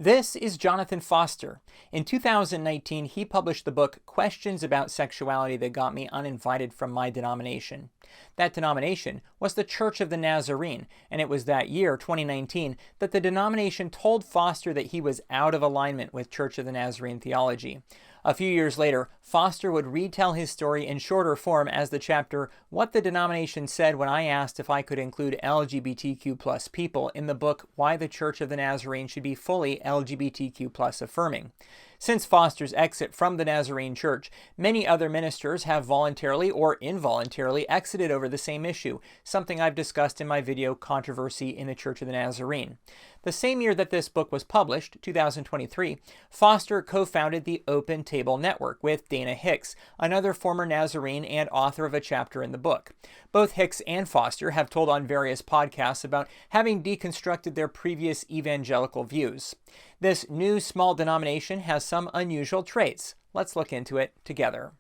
This is Jonathan Foster. In 2019, he published the book Questions About Sexuality That Got Me Uninvited from My Denomination. That denomination was the Church of the Nazarene, and it was that year, 2019, that the denomination told Foster that he was out of alignment with Church of the Nazarene theology. A few years later, Foster would retell his story in shorter form as the chapter What the Denomination Said When I Asked If I Could Include LGBTQ+ People in the book Why the Church of the Nazarene Should Be Fully LGBTQ+ Affirming. Since Foster's exit from the Nazarene Church, many other ministers have voluntarily or involuntarily exited over the same issue, something I've discussed in my video Controversy in the Church of the Nazarene. The same year that this book was published, 2023, Foster co-founded the Open Table Network with Dana Hicks, another former Nazarene and author of a chapter in the book. Both Hicks and Foster have told on various podcasts about having deconstructed their previous evangelical views. This new small denomination has some unusual traits. Let's look into it together.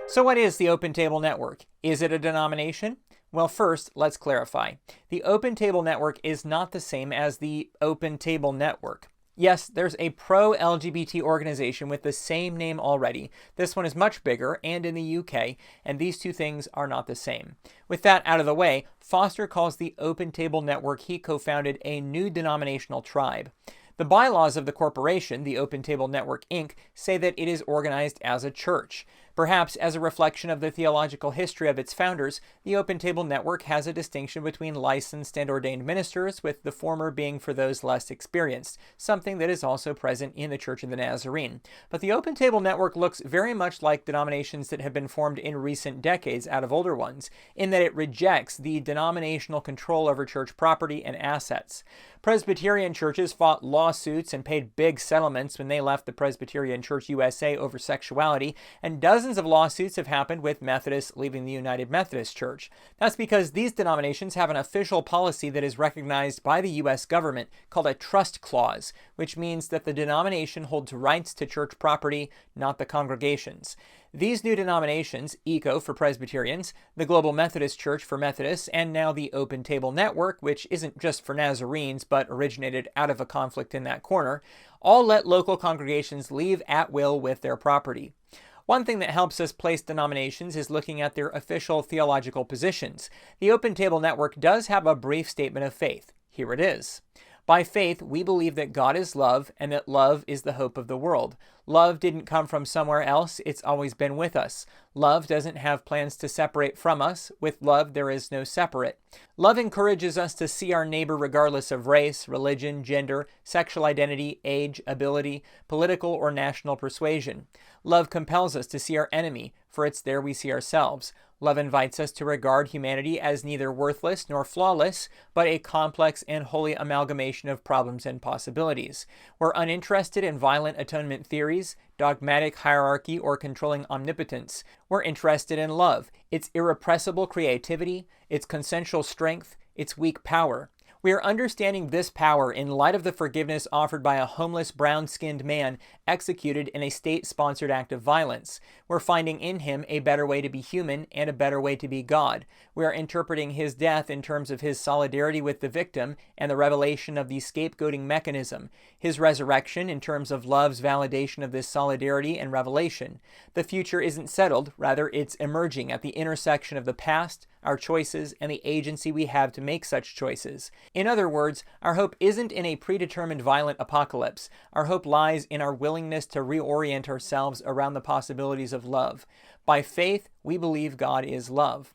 So what is the Open Table Network? Is it a denomination? Well, first, let's clarify. The Open Table Network is not the same as the Open Table Network. Yes, there's a pro-LGBT organization with the same name already. This one is much bigger and in the UK, and these two things are not the same. With that out of the way, Foster calls the Open Table Network he co-founded a new denominational tribe. The bylaws of the corporation, the Open Table Network Inc., say that it is organized as a church. Perhaps as a reflection of the theological history of its founders, the Open Table Network has a distinction between licensed and ordained ministers, with the former being for those less experienced, something that is also present in the Church of the Nazarene. But the Open Table Network looks very much like denominations that have been formed in recent decades out of older ones, in that it rejects the denominational control over church property and assets. Presbyterian churches fought lawsuits and paid big settlements when they left the Presbyterian Church USA over sexuality, and dozens of lawsuits have happened with Methodists leaving the United Methodist Church. That's because these denominations have an official policy that is recognized by the U.S. government called a trust clause, which means that the denomination holds rights to church property, not the congregations. These new denominations, ECO for Presbyterians, the Global Methodist Church for Methodists, and now the Open Table Network, which isn't just for Nazarenes but originated out of a conflict in that corner, all let local congregations leave at will with their property. One thing that helps us place denominations is looking at their official theological positions. The Open Table Network does have a brief statement of faith. Here it is. By faith, we believe that God is love and that love is the hope of the world. Love didn't come from somewhere else. It's always been with us. Love doesn't have plans to separate from us. With love, there is no separate. Love encourages us to see our neighbor regardless of race, religion, gender, sexual identity, age, ability, political or national persuasion. Love compels us to see our enemy, for it's there we see ourselves. Love invites us to regard humanity as neither worthless nor flawless, but a complex and holy amalgamation of problems and possibilities. We're uninterested in violent atonement theories, dogmatic hierarchy, or controlling omnipotence. We're interested in love, its irrepressible creativity, its consensual strength, its weak power. We are understanding this power in light of the forgiveness offered by a homeless brown-skinned man executed in a state-sponsored act of violence. We're finding in him a better way to be human and a better way to be God. We are interpreting his death in terms of his solidarity with the victim and the revelation of the scapegoating mechanism, his resurrection in terms of love's validation of this solidarity and revelation. The future isn't settled, rather it's emerging at the intersection of the past, our choices, and the agency we have to make such choices. In other words, our hope isn't in a predetermined violent apocalypse. Our hope lies in our willingness to reorient ourselves around the possibilities of love. By faith, we believe God is love.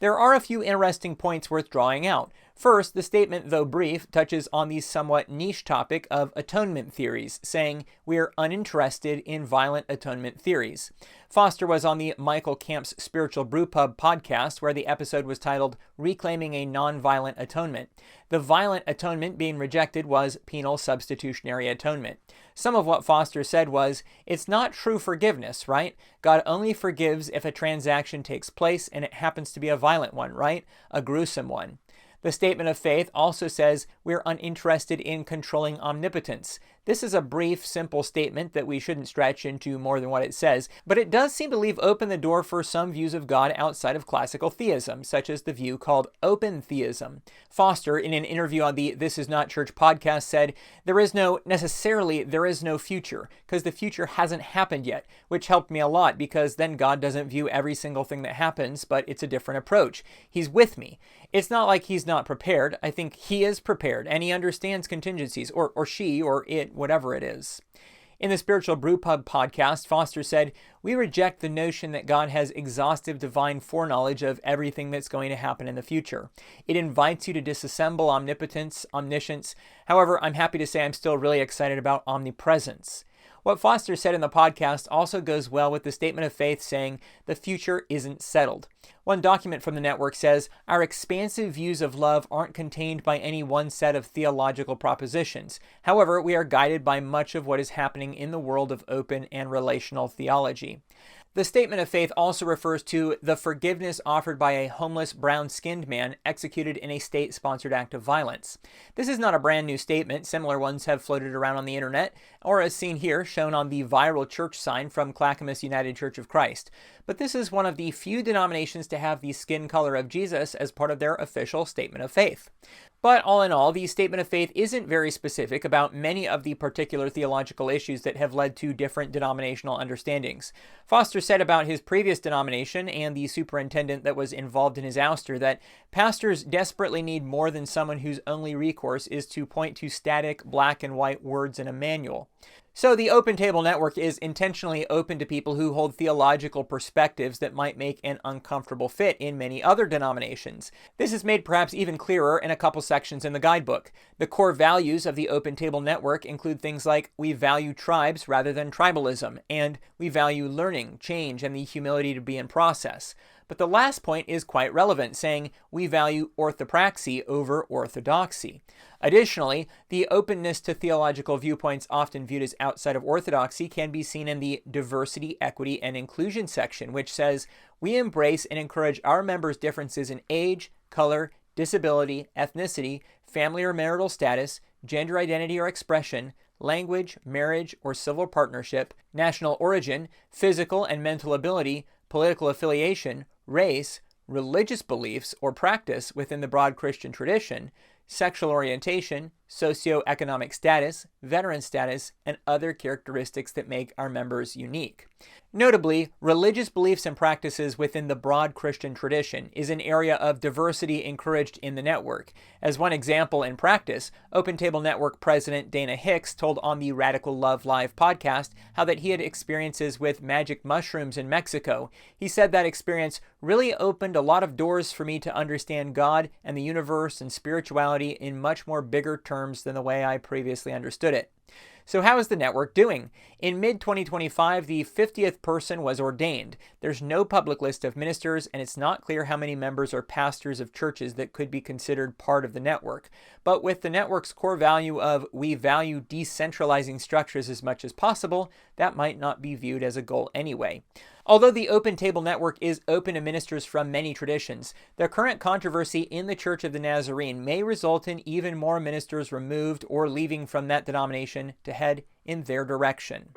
There are a few interesting points worth drawing out. First, the statement, though brief, touches on the somewhat niche topic of atonement theories, saying we're uninterested in violent atonement theories. Foster was on the Michael Camp's Spiritual Brewpub podcast, where the episode was titled Reclaiming a Nonviolent Atonement. The violent atonement being rejected was penal substitutionary atonement. Some of what Foster said was, it's not true forgiveness, right? God only forgives if a transaction takes place and it happens to be a violent one, right? A gruesome one. The statement of faith also says we're uninterested in controlling omnipotence. This is a brief, simple statement that we shouldn't stretch into more than what it says, but it does seem to leave open the door for some views of God outside of classical theism, such as the view called open theism. Foster, in an interview on the This Is Not Church podcast, said, there is no future, because the future hasn't happened yet, which helped me a lot, because then God doesn't view every single thing that happens, but it's a different approach. He's with me. It's not like he's not prepared. I think he is prepared, and he understands contingencies, or she, or it, whatever it is. In the Spiritual Brewpub podcast, Foster said, we reject the notion that God has exhaustive divine foreknowledge of everything that's going to happen in the future. It invites you to disassemble omnipotence, omniscience. However, I'm happy to say I'm still really excited about omnipresence. What Foster said in the podcast also goes well with the statement of faith saying the future isn't settled. One document from the network says, our expansive views of love aren't contained by any one set of theological propositions. However, we are guided by much of what is happening in the world of open and relational theology. The statement of faith also refers to the forgiveness offered by a homeless brown-skinned man executed in a state-sponsored act of violence. This is not a brand new statement. Similar ones have floated around on the internet, or as seen here, shown on the viral church sign from Clackamas United Church of Christ. But this is one of the few denominations to have the skin color of Jesus as part of their official statement of faith. But all in all, the statement of faith isn't very specific about many of the particular theological issues that have led to different denominational understandings. Foster said about his previous denomination and the superintendent that was involved in his ouster that pastors desperately need more than someone whose only recourse is to point to static black and white words in a manual. So the Open Table Network is intentionally open to people who hold theological perspectives that might make an uncomfortable fit in many other denominations. This is made perhaps even clearer in a couple sections in the guidebook. The core values of the Open Table Network include things like we value tribes rather than tribalism, and we value learning, change, and the humility to be in process. But the last point is quite relevant, saying we value orthopraxy over orthodoxy. Additionally, the openness to theological viewpoints often viewed as outside of orthodoxy can be seen in the diversity, equity, and inclusion section, which says we embrace and encourage our members' differences in age, color, disability, ethnicity, family or marital status, gender identity or expression, language, marriage or civil partnership, national origin, physical and mental ability, political affiliation, race, religious beliefs or practice within the broad Christian tradition, sexual orientation, socioeconomic status, veteran status, and other characteristics that make our members unique. Notably, religious beliefs and practices within the broad Christian tradition is an area of diversity encouraged in the network. As one example in practice, Open Table Network President Dana Hicks told on the Radical Love Live podcast how that he had experiences with magic mushrooms in Mexico. He said that experience really opened a lot of doors for me to understand God and the universe and spirituality in much more bigger terms than the way I previously understood it. So how is the network doing? In mid-2025, the 50th person was ordained. There's no public list of ministers, and it's not clear how many members or pastors of churches that could be considered part of the network. But with the network's core value of we value decentralizing structures as much as possible, that might not be viewed as a goal anyway. Although the Open Table Network is open to ministers from many traditions, the current controversy in the Church of the Nazarene may result in even more ministers removed or leaving from that denomination to head in their direction.